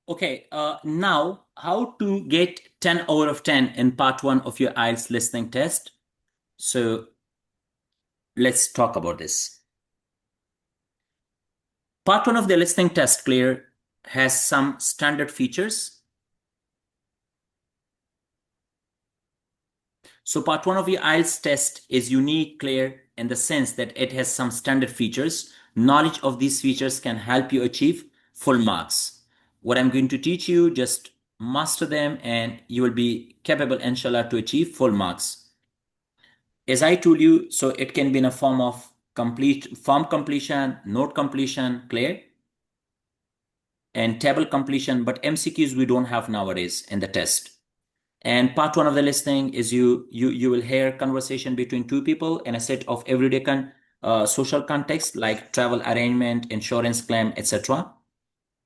Okay, now how to get 10 out of 10 in part 1 of your IELTS listening test. So let's talk about this. Part 1 of the listening test, clear, has some standard features. So part 1 of your IELTS test is unique, clear, in the sense that it has some standard features. Knowledge of these features can help you achieve full marks. What I'm going to teach you, just master them and you will be capable, inshallah, to achieve full marks. As I told you, so it can be in a form of form completion, note completion, clear, and table completion, but MCQs we don't have nowadays in the test. And part 1 of the listening is you will hear conversation between two people in a set of everyday social context like travel arrangement, insurance claim, etc.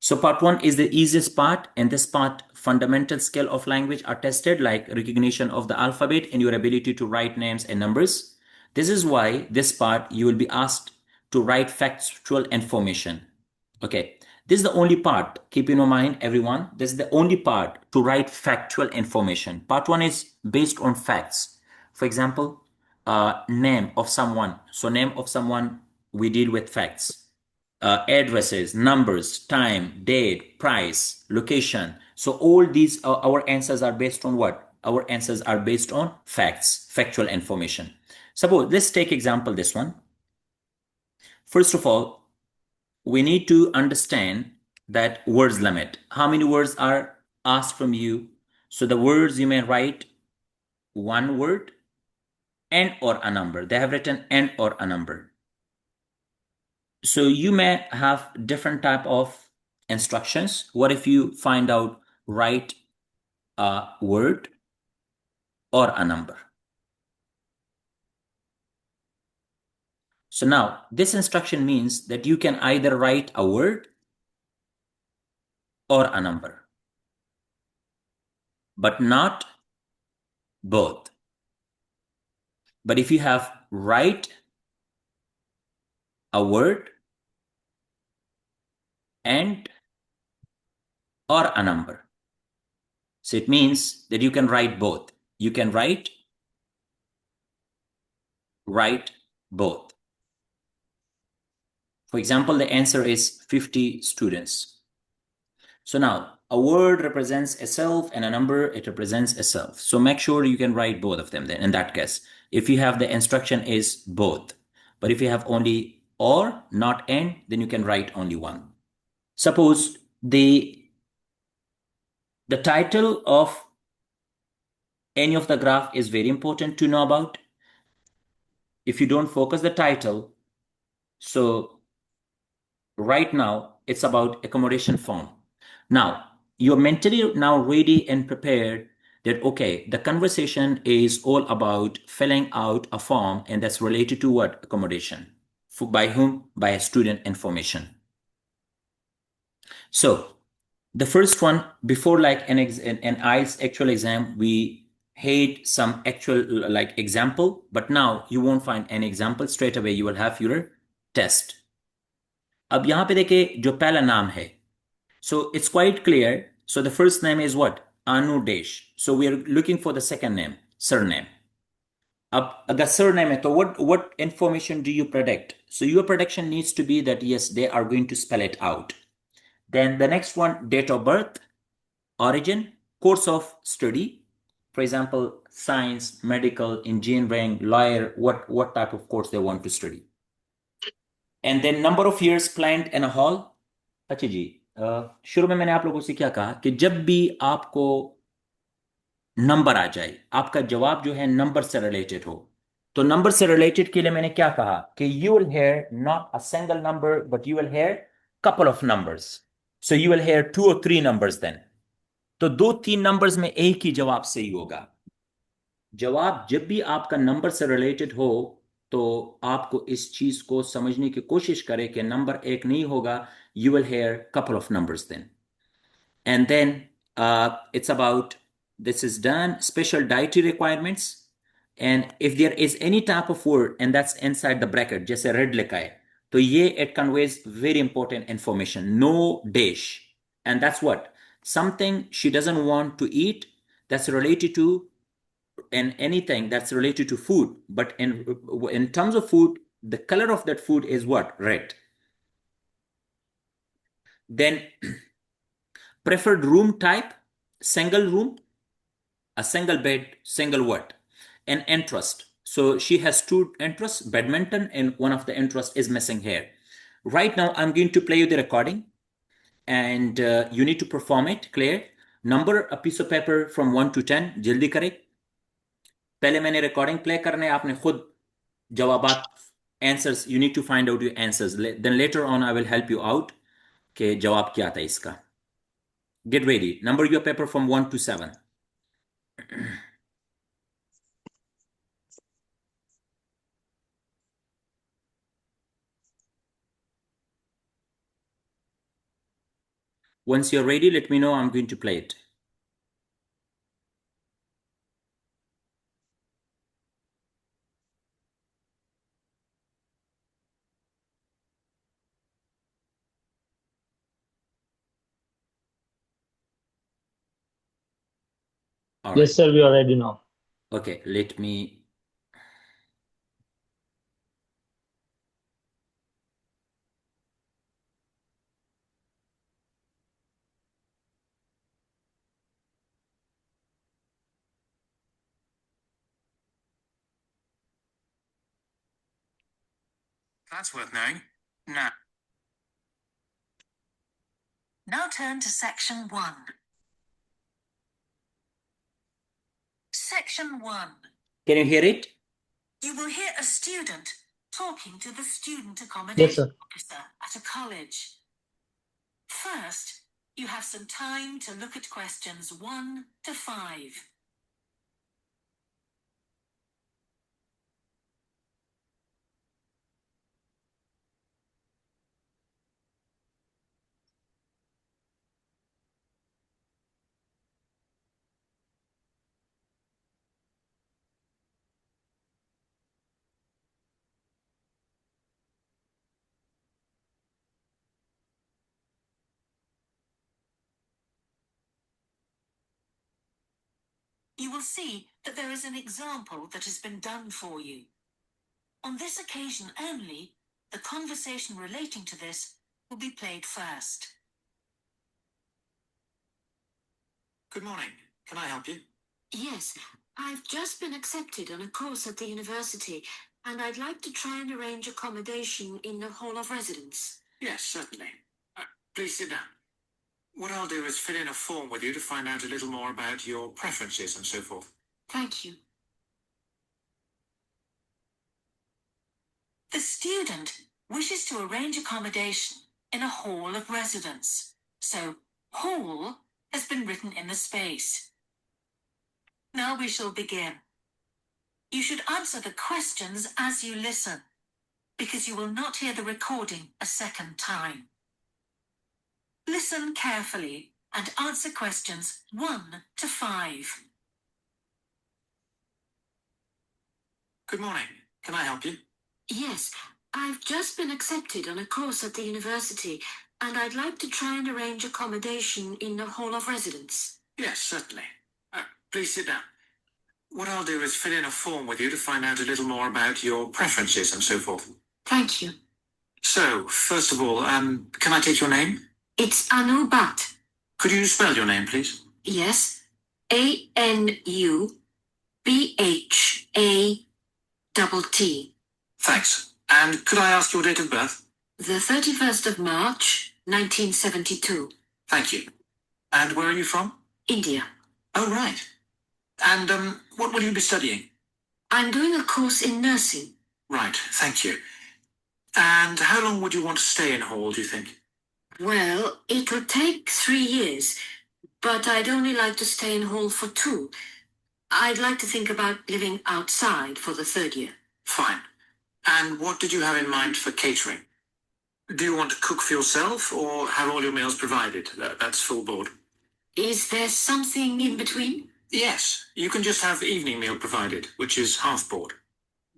So part 1 is the easiest part. In this part, fundamental skill of language are tested, like recognition of the alphabet and your ability to write names and numbers. This is why this part you will be asked to write factual information. Okay, this is the only part. Keep in your mind, everyone. This is the only part to write factual information. Part 1 is based on facts. For example, name of someone. So name of someone, we deal with facts. Addresses, numbers, time, date, price, location. So all these, our answers are based on what? Our answers are based on facts, factual information. Suppose, let's take example this one. First of all, we need to understand that words limit. How many words are asked from you? So the words you may write one word and or a number. They have written and or a number. So you may have different type of instructions. What if you find out write a word or a number? So now this instruction means that you can either write a word or a number, but not both. But if you have write a word and or a number, so it means that you can write both. You can write both. For example, the answer is 50 students. So now a word represents a self and a number, it represents a self. So make sure you can write both of them then in that case. If you have the instruction is both, but if you have only or not and, then you can write only one. Suppose the title of any of the graph is very important to know about. If you don't focus the title, so right now it's about accommodation form. Now you're mentally now ready and prepared that, okay, the conversation is all about filling out a form and that's related to what? Accommodation. By whom? By a student information. So the first one, before like an IELTS actual exam, we had some actual like example, but now you won't find an example. Straight away you will have your test. अब यहाँ पे देखे जो पहला नाम है, so it's quite clear. So the first name is what? Anu Desh. So we are looking for the second name, surname. अब अगर surname है, तो what information do you predict? So your prediction needs to be that yes, they are going to spell it out. Then the next one, date of birth, origin, course of study. For example, science, medical, engineering, lawyer, what type of course they want to study. And then number of years planned in a hall. अच्छा जी, शुरू में मैंने आप लोगों से क्या कहा कि जब भी आपको नंबर आ जाए, आपका जवाब जो है नंबर से रिलेटेड हो, तो नंबर से रिलेटेड के लिए मैंने क्या कहा कि you will hear not a single number but you will hear couple of numbers. So you will hear 2 or 3 numbers then. तो 2-3 नंबर्स में एक ही जवाब सही होगा. जवाब जब भी आपका नंबर से रिलेटेड हो, तो आपको इस चीज को समझने की कोशिश करें कि नंबर एक नहीं होगा. You will hear couple of numbers then. And then it's about, this is done, special dietary requirements. And if there is any type of word and that's inside the bracket, जैसे red लिखा है, तो ये it conveys very important information. No dash. And that's what? something she doesn't want to eat that's related to, and anything that's related to food. But in terms of food, the color of that food is what? Red. Then preferred room type, single room, a single bed, single what? An interest. So she has two interests, badminton, and one of the interests is missing here. Right now, I'm going to play you the recording, and you need to perform it. Clear? Number a piece of paper from 1 to 10. जल्दी करें. पहले मैंने recording play करने, आपने खुद जवाबात, answers, you need to find out your answers. Then later on, I will help you out कि जवाब क्या था इसका. Get ready. Number your paper from 1 to 7. Once you're ready, let me know. I'm going to play it. All right. Yes, sir, we are ready now. Okay, let me. That's worth knowing. Now turn to section 1. Section 1. Can you hear it? You will hear a student talking to the student Yes, accommodation sir. officer at a college. First, you have some time to look at questions 1 to 5. You will see that there is an example that has been done for you. On this occasion only, the conversation relating to this will be played first. Good morning. Can I help you? Yes, I've just been accepted on a course at the university, and I'd like to try and arrange accommodation in the hall of residence. Yes, certainly. Please sit down. What I'll do is fill in a form with you to find out a little more about your preferences and so forth. Thank you. The student wishes to arrange accommodation in a hall of residence. So, hall has been written in the space. Now we shall begin. You should answer the questions as you listen, because you will not hear the recording a second time. Listen carefully and answer questions 1 to 5. Good morning. Can I help you? Yes, I've just been accepted on a course at the university, and I'd like to try and arrange accommodation in the hall of residence. Yes, certainly. Please sit down. What I'll do is fill in a form with you to find out a little more about your preferences and so forth. Thank you. So, first of all, can I take your name? It's Anu Bhatt. Could you spell your name, please? Yes, ANUBHATT. Thanks. And could I ask your date of birth? The 31st of March, 1972. Thank you. And where are you from? India. Oh, right. And what will you be studying? I'm doing a course in nursing. Right, thank you. And how long would you want to stay in hall, do you think? Well, it'll take 3 years, but I'd only like to stay in hall for 2. I'd like to think about living outside for the 3rd year. Fine. And what did you have in mind for catering? Do you want to cook for yourself or have all your meals provided? That's full board. Is there something in between? Yes, you can just have evening meal provided, which is half board.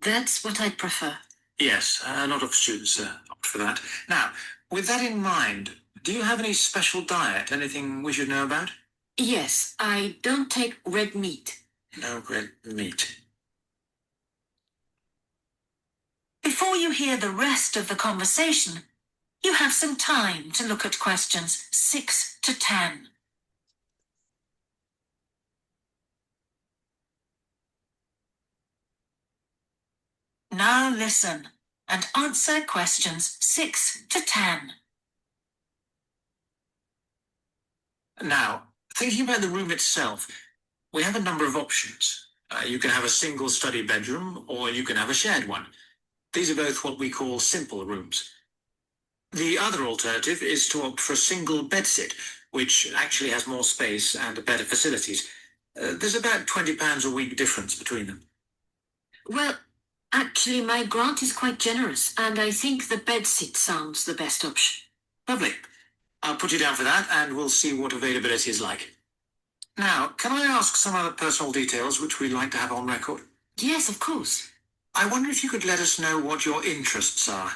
That's what I'd prefer. Yes, a lot of students opt for that. Now, with that in mind, Do you have any special diet? Anything we should know about? Yes, I don't take red meat. No red meat. Before you hear the rest of the conversation, you have some time to look at questions 6 to 10. Now listen and answer questions 6 to 10. Now, thinking about the room itself, we have a number of options. You can have a single study bedroom, or you can have a shared one. These are both what we call simple rooms. The other alternative is to opt for a single bedsit, which actually has more space and better facilities. There's about £20 a week difference between them. Well, actually, my grant is quite generous, and I think the bedsit sounds the best option. Lovely. I'll put you down for that, and we'll see what availability is like. Now, can I ask some other personal details which we'd like to have on record? Yes, of course. I wonder if you could let us know what your interests are.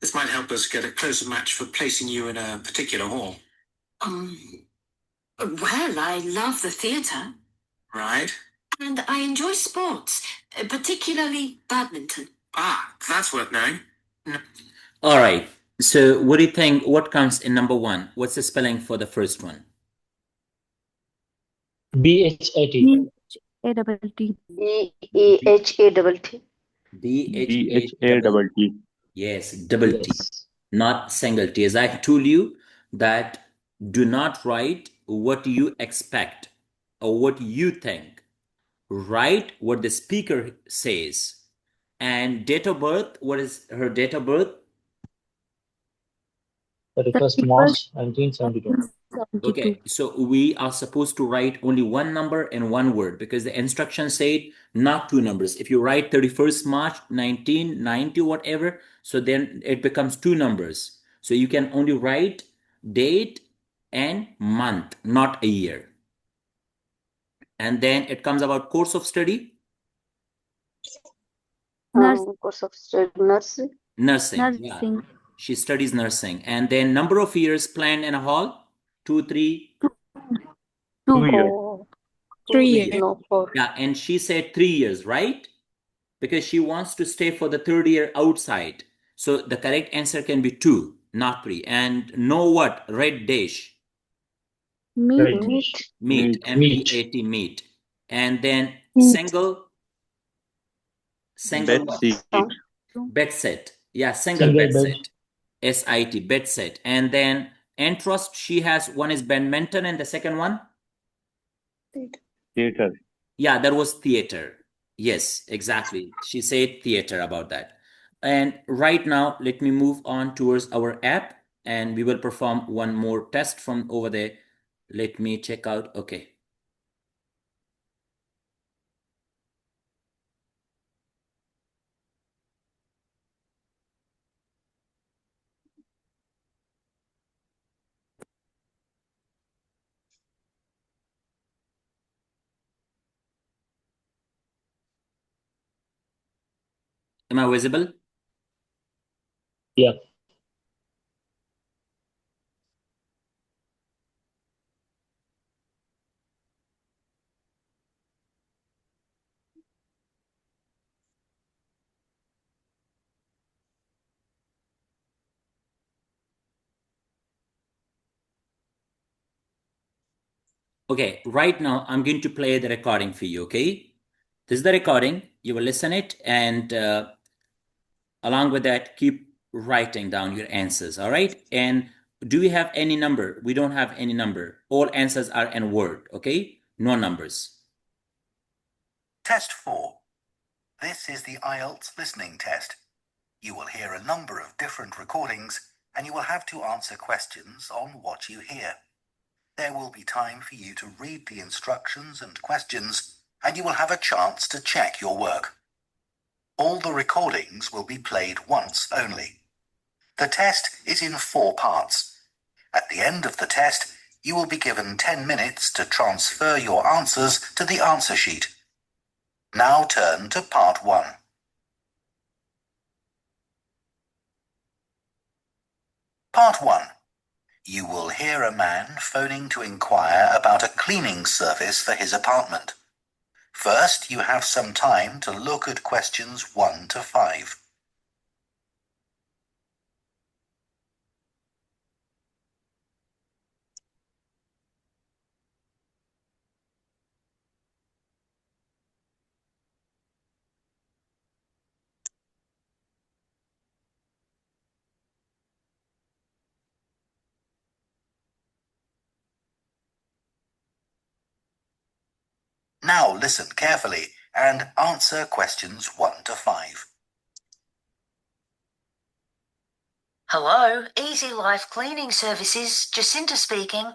This might help us get a closer match for placing you in a particular hall. Well, I love the theatre. Right. And I enjoy sports, particularly badminton. Ah, that's worth knowing. All right. So what do you think? What comes in number 1? What's the spelling for the first one? BHAT. B-A-T-T. BEHAT. BHA. Yes, double T, Yes. not single T. As I told you that do not write what you expect or what you think. Write what the speaker says. And date of birth, what is her date of birth? 31st March 1972. Okay, so we are supposed to write only one number and one word because the instructions said not two numbers. If you write 31st March 1990 whatever, so then it becomes two numbers. So you can only write date and month, not a year. And then it comes about course of study. Course of study nursing. Nursing. Yeah. She studies nursing. And then number of years planned in a hall, 2, 3. 2 years. 3 years. No, 4. Yeah, and she said 3 years, right? Because she wants to stay for the third year outside. So the correct answer can be 2, not 3. And no what? Red dish. Meat. Meat. M-E-A-T, meat. And then single bed set. Yeah, single bed set. S-I-T, bed set. And then interest, she has one is badminton and the second one? Theater. Yeah, that was theater. Yes, exactly. She said theater about that. And right now, let me move on towards our app and we will perform one more test from over there. Let me check out. Okay. Am I visible? Yeah. Okay, right now I'm going to play the recording for you, okay? This is the recording. You will listen it and along with that, keep writing down your answers, all right? And do we have any number? We don't have any number. All answers are in word, okay? No numbers. Test 4. This is the IELTS listening test. You will hear a number of different recordings and you will have to answer questions on what you hear. There will be time for you to read the instructions and questions and you will have a chance to check your work. All the recordings will be played once only. The test is in 4 parts. At the end of the test, you will be given 10 minutes to transfer your answers to the answer sheet. Now turn to Part 1. Part 1. You will hear a man phoning to inquire about a cleaning service for his apartment. First, you have some time to look at questions 1 to 5. Now listen carefully and answer questions 1 to 5. Hello, Easy Life Cleaning Services, Jacinta speaking.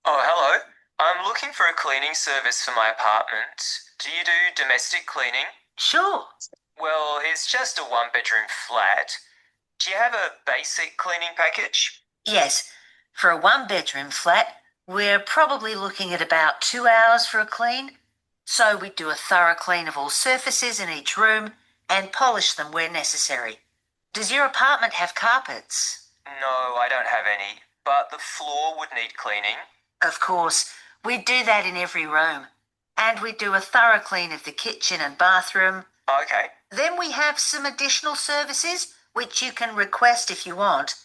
Oh, hello. I'm looking for a cleaning service for my apartment. Do you do domestic cleaning? Sure. Well, it's just a one-bedroom flat. Do you have a basic cleaning package? Yes, for a one-bedroom flat, we're probably looking at about 2 hours for a clean. So we do a thorough clean of all surfaces in each room and polish them where necessary. Does your apartment have carpets? No, I don't have any, but the floor would need cleaning. Of course, we do that in every room. And we do a thorough clean of the kitchen and bathroom. Okay. Then we have some additional services which you can request if you want.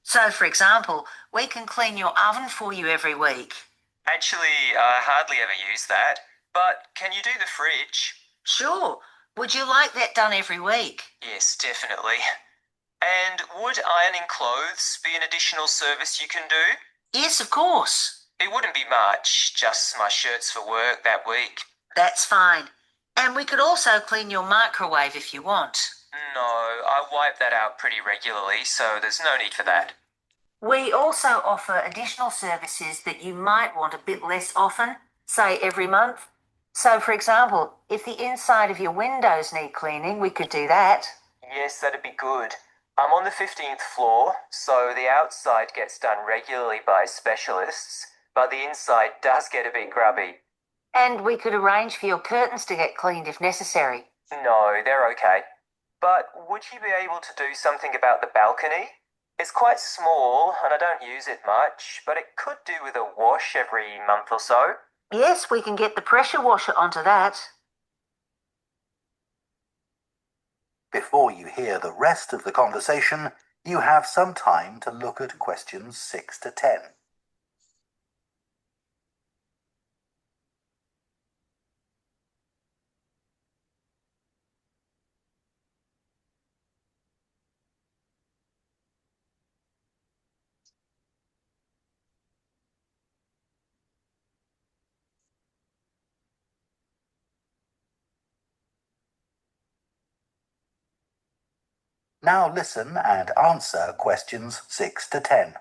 So, for example, we can clean your oven for you every week. Actually, I hardly ever use that. But can you do the fridge? Sure. Would you like that done every week? Yes, definitely. And would ironing clothes be an additional service you can do? Yes, of course. It wouldn't be much, just my shirts for work that week. That's fine. And we could also clean your microwave if you want. No, I wipe that out pretty regularly, so there's no need for that. We also offer additional services that you might want a bit less often, say every month. So, for example, if the inside of your windows need cleaning, we could do that. Yes, that'd be good. I'm on the 15th floor, so the outside gets done regularly by specialists, but the inside does get a bit grubby. And we could arrange for your curtains to get cleaned if necessary. No, they're okay. But would you be able to do something about the balcony? It's quite small and I don't use it much, but it could do with a wash every month or so. Yes, we can get the pressure washer onto that. Before you hear the rest of the conversation, you have some time to look at questions 6 to 10. Now listen and answer questions 6 to 10.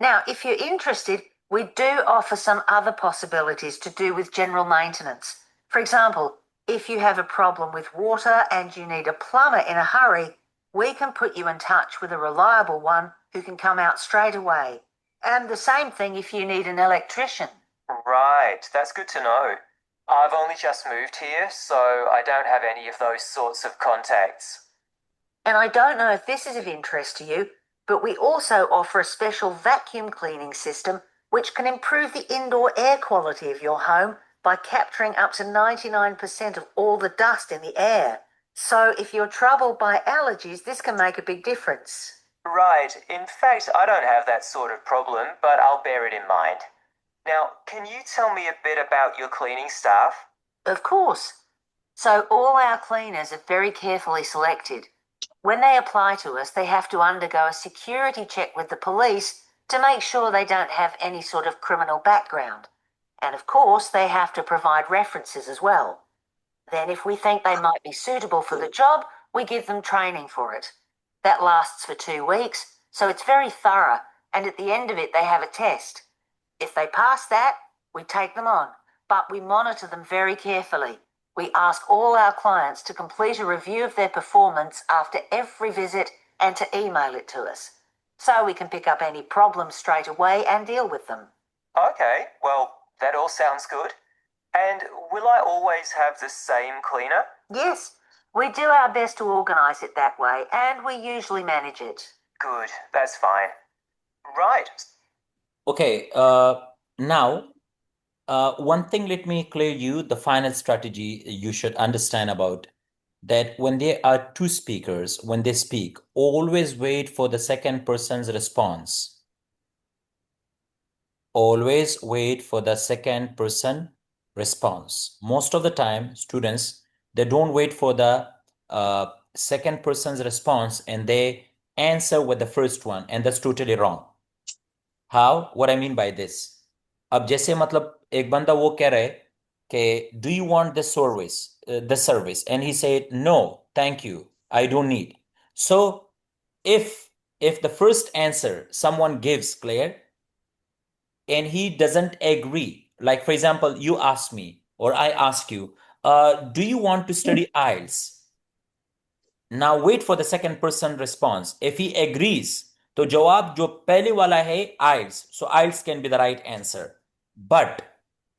Now, if you're interested, we do offer some other possibilities to do with general maintenance. For example, if you have a problem with water and you need a plumber in a hurry, we can put you in touch with a reliable one who can come out straight away. And the same thing if you need an electrician. Right, that's good to know. I've only just moved here, so I don't have any of those sorts of contacts. And I don't know if this is of interest to you, but we also offer a special vacuum cleaning system which can improve the indoor air quality of your home by capturing up to 99% of all the dust in the air. So if you're troubled by allergies, this can make a big difference. Right, in fact, I don't have that sort of problem, but I'll bear it in mind. Now, can you tell me a bit about your cleaning staff? Of course. So all our cleaners are very carefully selected. When they apply to us, they have to undergo a security check with the police to make sure they don't have any sort of criminal background. And of course, they have to provide references as well. Then if we think they might be suitable for the job, we give them training for it. That lasts for 2 weeks, so it's very thorough, and at the end of it, they have a test. If they pass that, we take them on, but we monitor them very carefully. We ask all our clients to complete a review of their performance after every visit and to email it to us, so we can pick up any problems straight away and deal with them. Okay, well, that all sounds good. And will I always have the same cleaner? Yes, we do our best to organise it that way, and we usually manage it. Good, that's fine. Right. Okay, now, one thing, let me clear you the final strategy you should understand about that when there are two speakers, when they speak, always wait for the second person's response. Always wait for the second person response. Most of the time, students, they don't wait for the second person's response and they answer with the first one, and that's totally wrong. How? What I mean by this? अब जैसे मतलब एक बंदा वो कह रहा है कि do you want this service, and he said no, thank you, I don't need. So if the first answer someone gives clear and he doesn't agree, like for example, you ask me or I ask you, do you want to study IELTS? Now wait for the second person response. If he agrees, तो जवाब जो पहले वाला है IELTS. So IELTS can be the right answer. But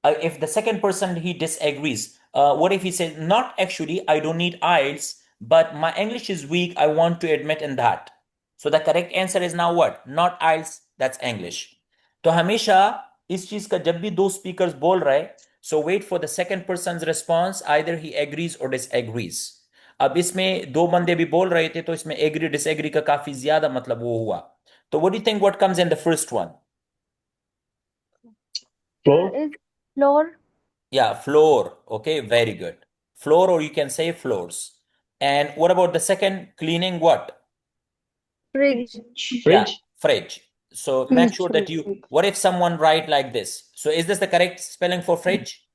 if the second person he disagrees, what if he says, not actually, I don't need IELTS, but my English is weak, I want to admit in that. So the correct answer is now what? Not IELTS, that's English. तो हमेशा इस चीज का जब भी दो speakers बोल रहे, so wait for the second person's response, either he agrees or disagrees. अब इसमें दो बंदे भी बोल रहे थे तो इसमें एग्री डिसएग्री का काफी ज्यादा मतलब वो हुआ. तो what do you think what comes in the first one? Floor. Is floor. Yeah, floor. Okay, very good. Floor, or you can say floors. And what about the second? Cleaning what? Fridge. Yeah, Fridge. fridge. So make sure that you, what if someone write like this? So is this the correct spelling for fridge?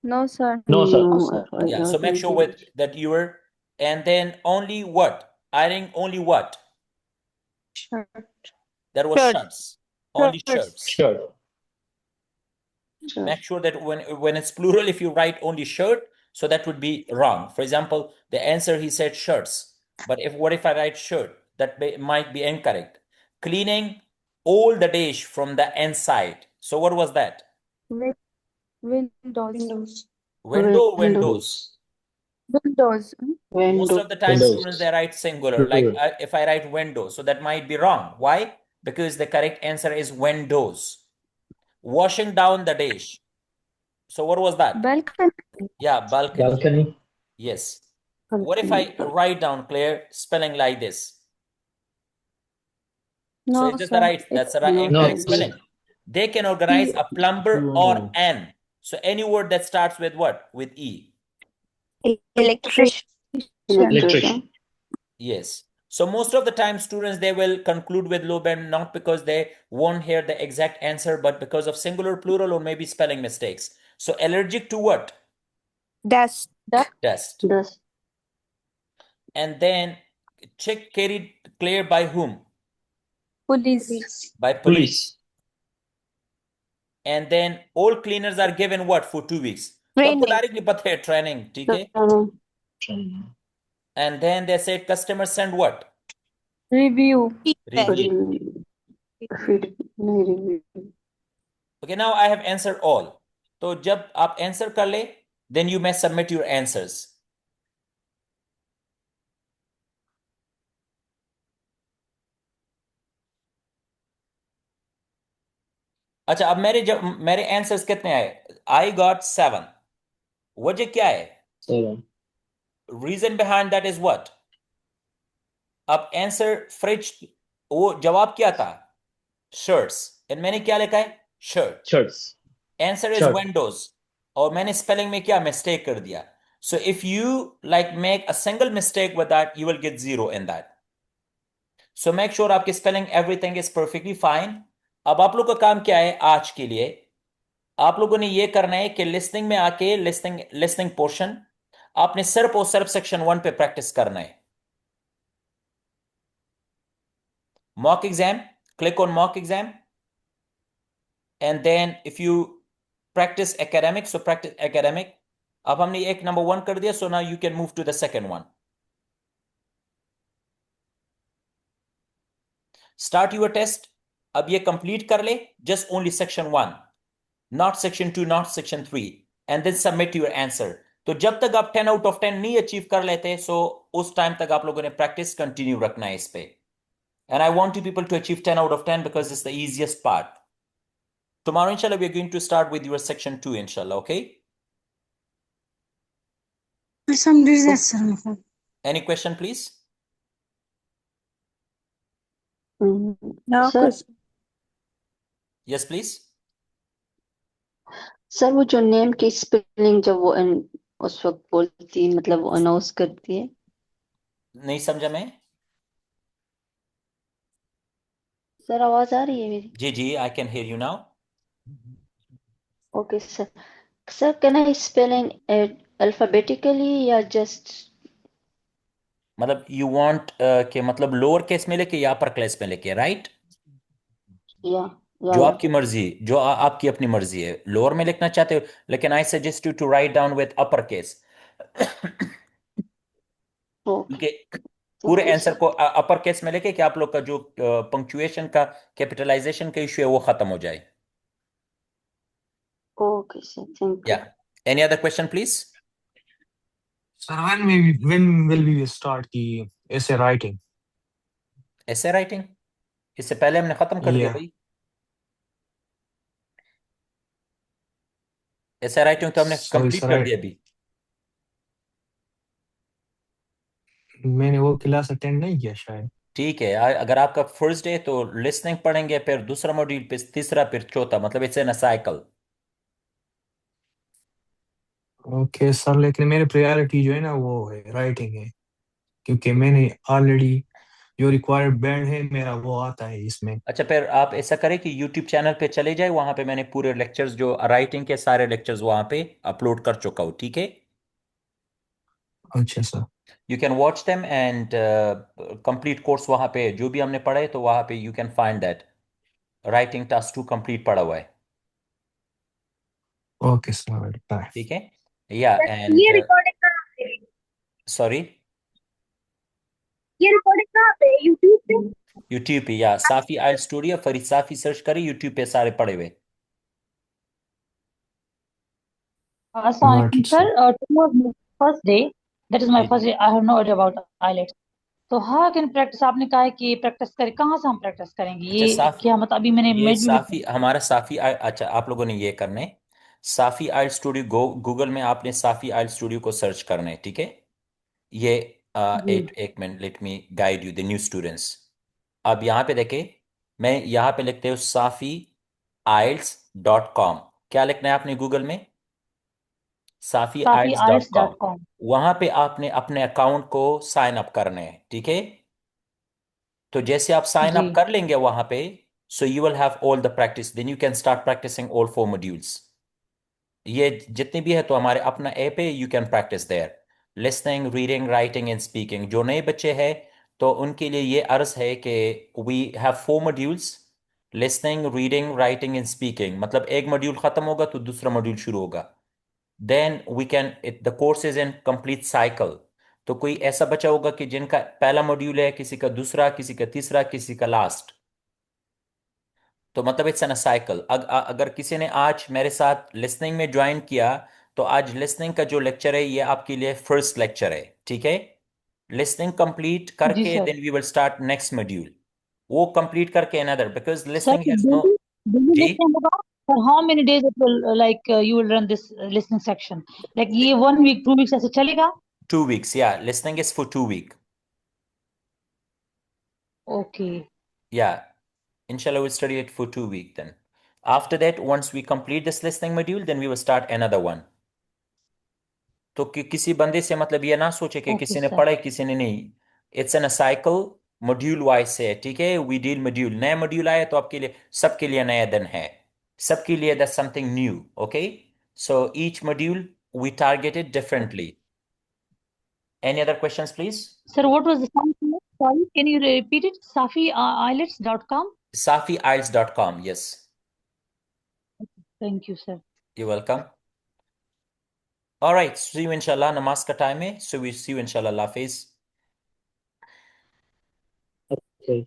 No, sir. No, sir. Yeah, so make sure with that you are, and then only what? Ironing only what? Shirt. That was Shirts. shirts. Only shirts. Shirt. Make sure that when it's plural, if you write only shirt, so that would be wrong. For example, the answer he said shirts, but what if I write shirt? That might be incorrect. Cleaning all the dish from the inside. So what was that? Windows. Window, windows. Windows. Most of the time, Windows. students, they write singular. Like if I write window, so that might be wrong. Why? Because the correct answer is windows. Washing down the dish. So what was that? Balcony. Yeah, balcony. Balcony. Yes. What if I write down, Claire, spelling like this? So No, is this the sir. right? That's the right No. incorrect spelling. They can organize a plumber or an. So any word that starts with what? With E. Electrician. Electrician. Yes. So most of the time, students, they will conclude with low band, not because they won't hear the exact answer, but because of singular, plural, or maybe spelling mistakes. So allergic to what? Dust. Dust. And then check carried clear by whom? Police. By police. And then all cleaners are given what for 2 weeks? Training. सबको directly पता है training, ठीक है? And then they said customers send what? Review. Review. Okay, now I have answered all. तो जब आप answer कर ले, then you may submit your answers. अच्छा, अब मेरे answers कितने आए? I got 7. वजह क्या है? 7. Reason behind that is what? अब answer fridge, वो जवाब क्या था? Shirts. and मैंने क्या लिखा है? Shirt. Shirts. Answer is Shirt. windows. और मैंने spelling में क्या mistake कर दिया? So if you like make a single mistake with that, you will get 0 in that. So make sure आपकी spelling everything is perfectly fine. अब आप लोग का काम क्या है आज के लिए? आप लोगों ने ये करना है कि लिसनिंग में आके लिसनिंग पोर्शन आपने सिर्फ और सिर्फ सेक्शन 1 पे प्रैक्टिस करना है. Mock exam, click on mock exam, and then if you practice academic, so practice academic. अब हमने एक number 1 कर दिया, so now you can move to the second one. Start your test. अब ये complete कर ले, just only section 1, not section 2, not section 3, and then submit your answer. तो जब तक आप 10 आउट ऑफ 10 नहीं अचीव कर लेते, सो उस टाइम तक आप लोगों ने प्रैक्टिस कंटिन्यू रखना है इस पे. And I want you people to achieve 10 out of 10 because it's the easiest part. Tomorrow, inshallah, we are going to start with your section 2, inshallah, okay? Some sir. Any question, please? No sir question. Yes, please. Sir वो जो name की spelling जब वो उस वक्त बोलती है, मतलब वो अनाउंस करती है. नहीं समझा मैं. सर आवाज आ रही है मेरी? जी जी, I can hear you now. Okay sir. Sir can I spelling alphabetically या जस्ट? मतलब you want कि मतलब लोअर केस में लेके या अपर क्लास में लेके, राइट? या जो या आपकी मर्जी, जो आपकी अपनी मर्जी है. लोअर में लिखना चाहते हो, लेकिन I suggest you to write down with upper case. Okay. क्योंकि पूरे थैंक यू आंसर सर. को अपर केस में लेके कि आप लोग का जो पंक्चुएशन का, कैपिटलाइजेशन का इशू है वो खत्म हो जाए. ओके सर, थैंक या you. Any other question please. Sir, when will we start the essay writing? ऐसे राइटिंग इससे पहले हमने खत्म कर दिया Yeah. भाई. ऐसे राइटिंग तो हमने So it's कंप्लीट कर right. दिया अभी. मैंने वो क्लास अटेंड नहीं किया शायद. ठीक है, अगर आपका फर्स्ट डे तो लिसनिंग पढ़ेंगे, फिर दूसरा मॉड्यूल, फिर तीसरा, फिर चौथा, मतलब it's in a cycle. Okay sir, लेकिन मेरी प्रायोरिटी जो है ना वो है राइटिंग है, क्योंकि मैंने ऑलरेडी जो रिक्वायर्ड बैंड है मेरा वो आता है इसमें. अच्छा, फिर आप ऐसा करें कि यूट्यूब चैनल पे चले जाए, वहां पे मैंने पूरे लेक्चर्स जो राइटिंग के सारे लेक्चर्स वहां पे अपलोड कर चुका हूँ. ठीक है, अच्छा sir. You can watch them and complete course वहां पे जो भी हमने पढ़ा है, तो वहां पे you can find that writing task 2 complete पड़ा हुआ है. Okay sir, bye. ठीक है. या ये एंड रिकॉर्डिंग कहाँ पे? सॉरी, ये रिकॉर्डिंग कहाँ पे? यूट्यूब पे? यूट्यूब पे, या साफी आइल स्टूडियो फरीद साफी सर्च करें, यूट्यूब पे सारे पड़े हुए. Got Assalamualaikum it sir. sir. Tomorrow is my first day. That is my ji first ji day. I have no idea about IELTS. तो how can practice? आपने कहा है कि प्रैक्टिस करें, कहाँ से हम प्रैक्टिस करेंगे? अच्छा, ये क्या मतलब? अभी मैंने ये मेड भी. साफी हमारा अच्छा, आप लोगों ने ये करना है. साफी आइल स्टूडियो गूगल में आपने साफी आइल स्टूडियो को सर्च करना है. ठीक है. ये जी एक minute, let me guide you the new students. अब यहाँ पे देखे, मैं यहाँ पे लिखते हो साफी IELTS.com. क्या लिखना है आपने गूगल में? साफी साफी आइल्स डॉट आइल्स कॉम डॉट कॉम. वहां पे आपने अपने अकाउंट को साइन अप करना है. ठीक है. तो जैसे आप साइन जी अप कर लेंगे वहां पे, so you will have all the practice, then you can start practicing all 4 modules. ये जितने भी है तो हमारे अपना ऐप है, you can practice there. Listening, reading, writing and speaking. जो नए बच्चे हैं तो उनके लिए ये अर्ज है कि we have 4 modules, listening, reading, writing and speaking. मतलब एक मॉड्यूल खत्म होगा तो दूसरा मॉड्यूल शुरू होगा. Then we can the course is in complete cycle. तो कोई ऐसा बच्चा होगा कि जिनका पहला मॉड्यूल है, किसी का दूसरा, किसी का तीसरा, किसी का लास्ट. तो मतलब इट्स एन साइकिल. अगर किसी ने आज मेरे साथ लिसनिंग में ज्वाइन किया, तो आज लिसनिंग का जो लेक्चर है ये आपके लिए फर्स्ट लेक्चर है. ठीक है. लिसनिंग कंप्लीट जी करके sir. Then we will start next module. वो कंप्लीट करके another, because Sir, listening has no. daily जी, listening होगा. For how many days it will you will run this listening section? Like ये 1 week 2 weeks ऐसे चलेगा? 2 weeks. या listening is for 2 week. Okay. या inshallah we'll study it for 2 week then. After that, once we complete this listening module, then we will start another one. तो किसी बंदे से मतलब ये ना सोचे कि Okay किसी ने sir. पढ़ा है किसी ने नहीं. It's an a cycle, module wise से है. ठीक है. वी डील मॉड्यूल, नया मॉड्यूल आया तो आपके लिए, सबके लिए नया दिन है, सबके लिए that's something new. Okay. So each module we target it differently. Any other questions please? Sir, what was the site name? Sorry, can you repeat it? SafiIELTS.com. safiielts.com. Yes, Thank you, sir. you're welcome. All right, see you inshallah. Namaz ka time hai, so we see you inshallah. Allah Hafiz. Okay.